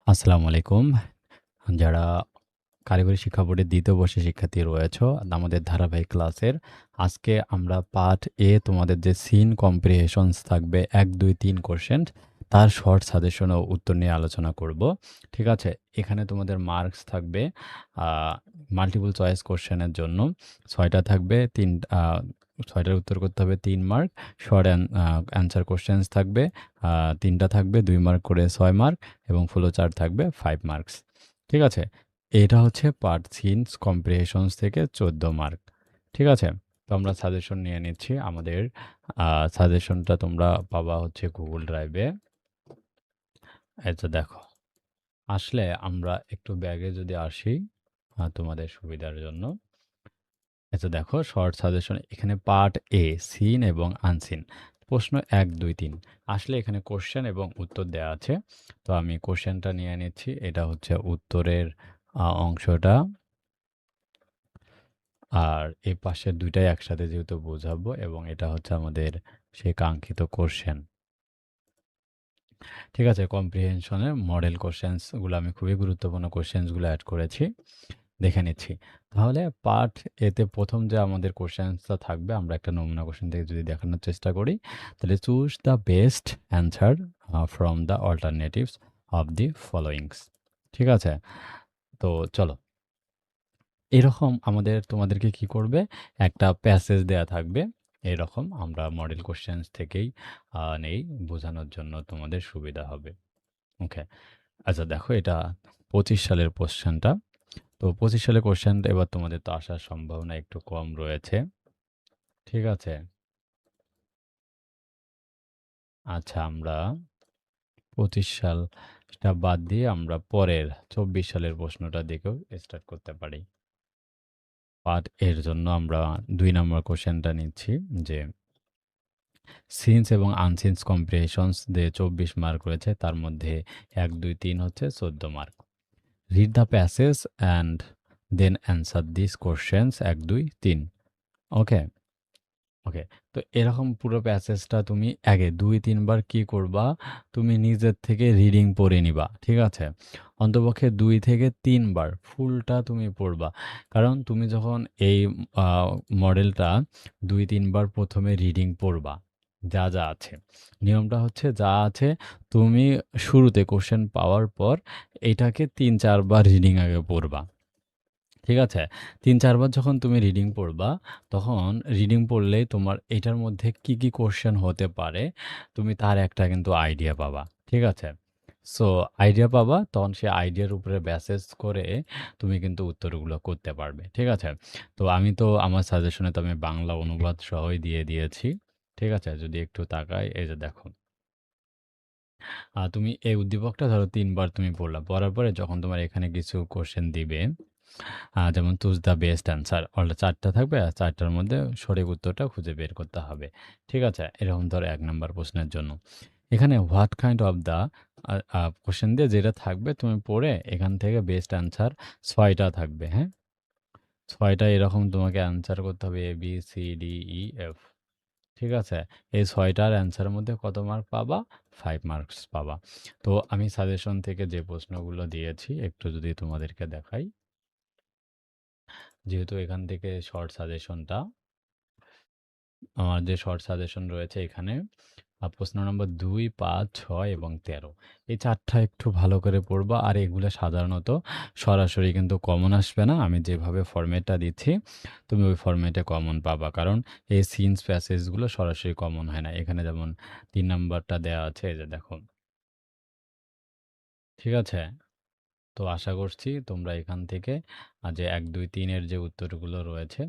আসসালামু আলাইকুম। যারা কারিগরি শিক্ষা বোর্ডের ২য় বর্ষের শিক্ষার্থী রয়েছো, আমাদের ধারাবাহিক ক্লাসের আজকে আমরা পার্ট এ তোমাদের যে সিন কম্প্রিহেশনস থাকবে ১, ২, ৩ কোয়েশ্চেন তার শর্ট সাজেশন ও উত্তর নিয়ে আলোচনা করব। ঠিক আছে? এখানে তোমাদের মার্কস থাকবে আ মাল্টিপল চয়েস কোয়েশ্চেনের জন্য ৬ টা থাকবে ৬ টার উত্তর করতে হবে ৩ মার্ক। শর্ট অ্যান্সার কোয়েশ্চেনস থাকবে ৩ টা থাকবে ২ মার্ক করে ৬ মার্ক এবং ফ্লো চার্ট থাকবে ৫ মার্কস। ঠিক আছে? এটা হচ্ছে পার্ট সিনস কম্প্রিহেশনস থেকে ১৪ মার্ক। ঠিক আছে? তো আমরা সাজেশন নিয়ে নিচ্ছি। আমাদের সাজেশনটা তোমরা পাবা হচ্ছে গুগল ড্রাইভে। এই তো দেখো। আসলে আমরা একটু ব্যাগে যদি আসি তোমাদের সুবিধার জন্য। এই তো দেখো শর্ট সাজেশন এখানে পার্ট এ সিন এবং আনসিন। প্রশ্ন ১, ২, ৩ আসলে এখানে কোশ্চেন এবং উত্তর দেয়া আছে। তো আমি কোশ্চেনটা নিয়ে নিচ্ছি। এটা হচ্ছে উত্তরের অংশটা। আর এই পাশের ২ টাই একসাথে যেহেতু বোঝাবো এবং এটা হচ্ছে আমাদের সেই কাঙ্ক্ষিত কোশ্চেন। ঠিক আছে? কম্প্রিহেনশনের মডেল কোশ্চেনস গুলো আমি খুবই গুরুত্বপূর্ণ কোশ্চেনস গুলো এড করেছি। দেখে নিচ্ছি। তাহলে পার্ট এতে ১ম যে আমাদের কোশ্চেনসটা থাকবে আমরা একটা নমুনা কোশ্চেন থেকে যদি দেখানোর চেষ্টা করি, তাহলে choose the best answer from the alternatives of the followings. ঠিক আছে? তো চলো। এরকম তোমাদেরকে কি করবে? একটা প্যাসেজ দেয়া থাকবে। এরকম আমরা মডেল কোশ্চেনস থেকেই নেই বোঝানোর জন্য তোমাদের সুবিধা হবে। ওকে। আচ্ছা দেখো এটা ২৫ সালের কোশ্চেনটা। তো ২৫ সালের কোশ্চেনটা এবার তোমাদের তো আসার সম্ভাবনা একটু কম রয়েছে। ঠিক আছে? আচ্ছা আমরা ২৫ সালটা বাদ দিয়ে আমরা পরের ২৪ সালের প্রশ্নটা দেখেও স্টার্ট করতে পারি। পার্ট এর জন্য আমরা ২ নম্বর কোশ্চেনটা নিচ্ছি যে সিন্স এবং আনসিন্স কম্প্রিহেশনস যে ২৪ মার্ক রয়েছে তার মধ্যে ১, ২, ৩ হচ্ছে ১৪ mark. Read the passage and then answer this questions ১, ২, ৩ okay? Okay. তো এরকম পুরো প্যাসেজটা তুমি আগে ২-৩ বার কি করবা? তুমি নিজের থেকে রিডিং পড়ে নিবা। ঠিক আছে? অন্তপক্ষে ২ থেকে ৩ বার ফুলটা তুমি পড়বা। কারণ তুমি যখন এই আ মডেলটা ২-৩ বার ১ম এ রিডিং পড়বা। যা আছে। নিয়মটা হচ্ছে যা আছে তুমি শুরুতে কোয়েশ্চেন পাওয়ার পর এটাকে ৩-৪ বার রিডিং আগে পড়বা। ঠিক আছে? ৩-৪ বার যখন তুমি রিডিং পড়বা, তখন রিডিং পড়লেই তোমার এটার মধ্যে কি কোয়েশ্চেন হতে পারে, তুমি তার একটা কিন্তু আইডিয়া পাবা। ঠিক আছে? সো আইডিয়া পাবা, তখন সেই আইডিয়ার উপরে বেসিস করে তুমি কিন্তু উত্তরগুলো করতে পারবে। ঠিক আছে? তো আমি তো আমার সাজেশনে তো আমি বাংলা অনুবাদ সহই দিয়ে দিয়েছি। ঠিক আছে? যদি একটু তাকাই, এই যে দেখো। তুমি এই উদ্দীপকটা ধরো ৩ বার তুমি পড়লা। পড়ার পরে যখন তোমার এখানে কিছু কোয়েশ্চেন দিবে যেমন চুজ দ্য বেস্ট অ্যান্সার অর্থাৎ ৪ টা থাকবে আর ৪ টার মধ্যে সঠিক উত্তরটা খুঁজে বের করতে হবে। ঠিক আছে? এরকম ধরো ১ নাম্বার প্রশ্নের জন্য। এখানে what kind of the question দিয়ে যেটা থাকবে তুমি পড়ে এখান থেকে বেস্ট অ্যান্সার ৬ টা থাকবে, হ্যাঁ? ৬ টা এরকম তোমাকে অ্যান্সার করতে হবে A, B, C, D, E, F ঠিক আছে? এই ৬ টার অ্যান্সারের মধ্যে কত মার্ক পাবা? ৫ মার্কস পাবা। তো আমি সাজেশন থেকে যে প্রশ্নগুলো দিয়েছি একটু যদি তোমাদেরকে দেখাই। যেহেতু এখান থেকে শর্ট সাজেশনটা আমার যে শর্ট সাজেশন রয়েছে এখানে প্রশ্ন নম্বর ২, ৫, ৬ এবং ১৩ এই ৪ টা একটু ভালো করে পড়বা আর এগুলো সাধারণত সরাসরি কিন্তু কমন আসবে না। আমি যেভাবে ফরম্যাটটা দিচ্ছি তুমি ওই ফরম্যাটে কমন পাবা। কারণ এই সিনস প্যাসেজগুলো সরাসরি কমন হয় না। এখানে যেমন ৩ নাম্বারটা দেয়া আছে এই যে দেখো। ঠিক আছে? তো আশা করছি তোমরা এখান থেকে যে ১, ২, ৩ এর যে উত্তরগুলো রয়েছে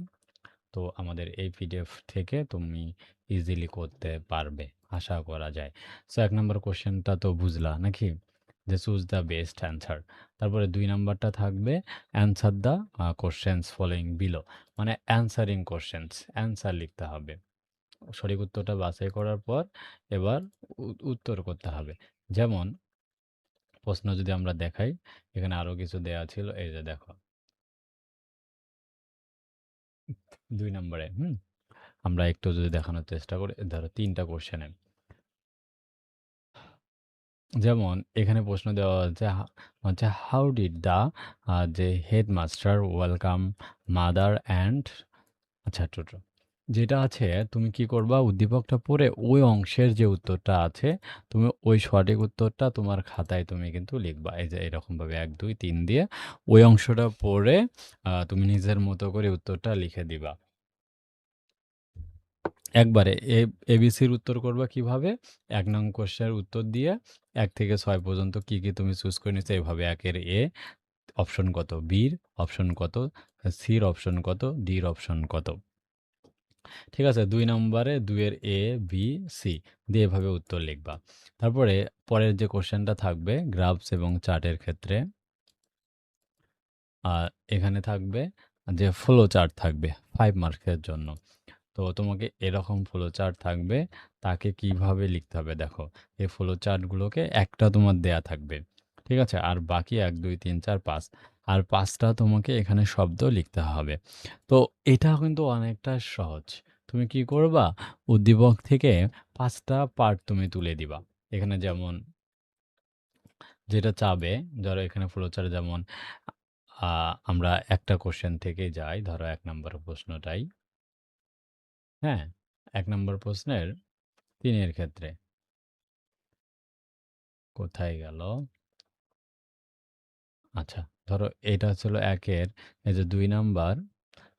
তো আমাদের এই পিডিএফ থেকে তুমি ইজিলি করতে পারবে আশা করা যায়। সো ১ নম্বর কোশ্চেনটা তো বুঝলা নাকি? যে চুজ দ্য বেস্ট অ্যান্সার। তারপরে ২ নাম্বারটা থাকবে answer the questions following below. মানে অ্যানসারিং কোশ্চেনস, অ্যান্সার লিখতে হবে। সঠিক উত্তরটা বাছাই করার পর এবার উত্তর করতে হবে। যেমন প্রশ্ন যদি আমরা দেখাই, এখানে আরো কিছু দেয়া ছিল। এই যে দেখো ২ নম্বরে, আমরা একটু যদি দেখানোর চেষ্টা করি, ধরো ৩ টা কোশ্চেনে যেমন এখানে প্রশ্ন দেওয়া হচ্ছে হাউ ডিড দ্য যে হেডমাস্টার ওয়েলকাম মাদার অ্যান্ড আচ্ছা ছোট যেটা আছে তুমি কি করবা উদ্দীপকটা পড়ে ওই অংশের যে উত্তরটা আছে তুমি ওই সঠিক উত্তরটা তোমার খাতায় তুমি কিন্তু লিখবা এই যে এরকমভাবে ১ ২ ৩ দিয়ে ওই অংশটা পড়ে তুমি নিজের মতো করে উত্তরটা লিখে দিবা। একবারে এবিসির উত্তর করবা কিভাবে? ১ নং কোয়েশ্চেনের উত্তর দিয়ে ১ থেকে ৬ পর্যন্ত কি, কি তুমি চুজ করে নিছো এভাবে ১ এর এ অপশন কত, বির অপশন কত, সির অপশন কত, ডির অপশন কত। ঠিক আছে? ২ নম্বরে ২ এর এ, বি, সি দিয়ে এভাবে উত্তর লিখবা। তারপরে পরের যে কোয়েশ্চেনটা থাকবে গ্রাফস এবং চার্টের ক্ষেত্রে এখানে থাকবে যে ফ্লো চার্ট থাকবে ৫ মার্কসের জন্য। তো তোমাকে এরকম ফ্লো চার্ট থাকবে, তাকে কিভাবে লিখতে হবে দেখো। এই ফ্লো চার্টগুলোকে একটা তোমার দেয়া থাকবে। ঠিক আছে? আর বাকি ১, ২, ৩, ৪, ৫ আর ৫ টা তোমাকে এখানে শব্দ লিখতে হবে। তো এটা কিন্তু অনেকটা সহজ। তুমি কি করবা? উদ্দীপক থেকে ৫ টা পার্ট তুমি তুলে দিবা। এখানে যেমন যেটা চাবে, ধরো এখানে ফ্লোচার্ট যেমন আ আমরা একটা কোয়েশ্চেন থেকে যাই। ধরো ১ নাম্বার প্রশ্নটাই। হ্যাঁ? ১ নাম্বার প্রশ্নের ৩ এর ক্ষেত্রে। কোথায় গেল? আচ্ছা, ধরো এটা হচ্ছিল ১ এর এই যে ২ নাম্বার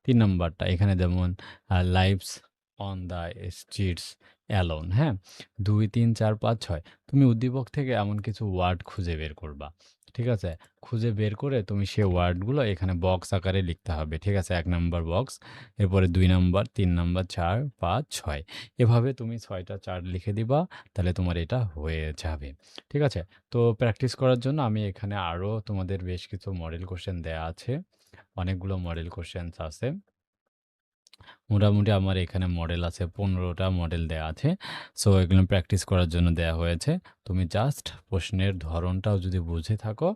৩ নাম্বারটা এখানে যেমন lives on the streets alone, হ্যাঁ? ২, ৩, ৪, ৫, ৬ তুমি উদ্দীপক থেকে এমন কিছু ওয়ার্ড খুঁজে বের করবা। ঠিক আছে? খুঁজে বের করে তুমি সে ওয়ার্ডগুলো এখানে বক্স আকারে লিখতে হবে। ঠিক আছে? ১ নাম্বার বক্স, এরপরে ২ নাম্বার, ৩ নাম্বার, ৪, ৫, ৬ এভাবে তুমি ৬ টা চার্ট লিখে দিবা, তাহলে তোমার এটা হয়ে যাবে। ঠিক আছে? তো প্র্যাকটিস করার জন্য আমি এখানে আরও তোমাদের বেশ কিছু মডেল কোয়েশ্চেন দেয়া আছে। অনেকগুলো মডেল কোয়েশ্চেনস আছে। মোটামুটি আমার এখানে মডেল আছে ১৫ টা মডেল দেয়া আছে। সো এগুলো প্র্যাকটিস করার জন্য দেয়া হয়েছে। তুমি জাস্ট প্রশ্নের ধরনটাও যদি বুঝে থাকো,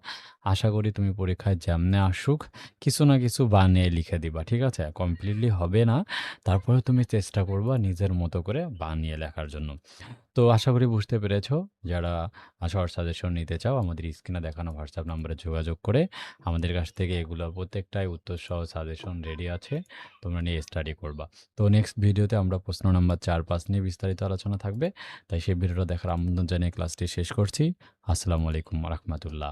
আশা করি তুমি পরীক্ষায় যেমনে আসুক কিছু না কিছু বানিয়ে লিখে দিবা। ঠিক আছে? কমপ্লিটলি হবে না। তারপরেও তুমি চেষ্টা করবা নিজের মতো করে বানিয়ে লেখার জন্য। তো আশা করি বুঝতে পেরেছো। যারা শর্ট সাজেশন নিতে চাও আমাদের স্ক্রিনে দেখানো হোয়াটসঅ্যাপ নম্বরে যোগাযোগ করে আমাদের কাছ থেকে এগুলোর প্রত্যেকটাই উত্তরসহ সাজেশন রেডি আছে। তোমরা নিয়ে স্টাডি করবা। তো নেক্সট ভিডিওতে আমরা প্রশ্ন নাম্বার ৪-৫ নিয়ে বিস্তারিত আলোচনা থাকবে। তাই সেই ভিডিওটা দেখার আমন্ত্রণ জানিয়ে ক্লাসটি শেষ করছি। আসসালামু আলাইকুম ওয়া রাহমাতুল্লাহ।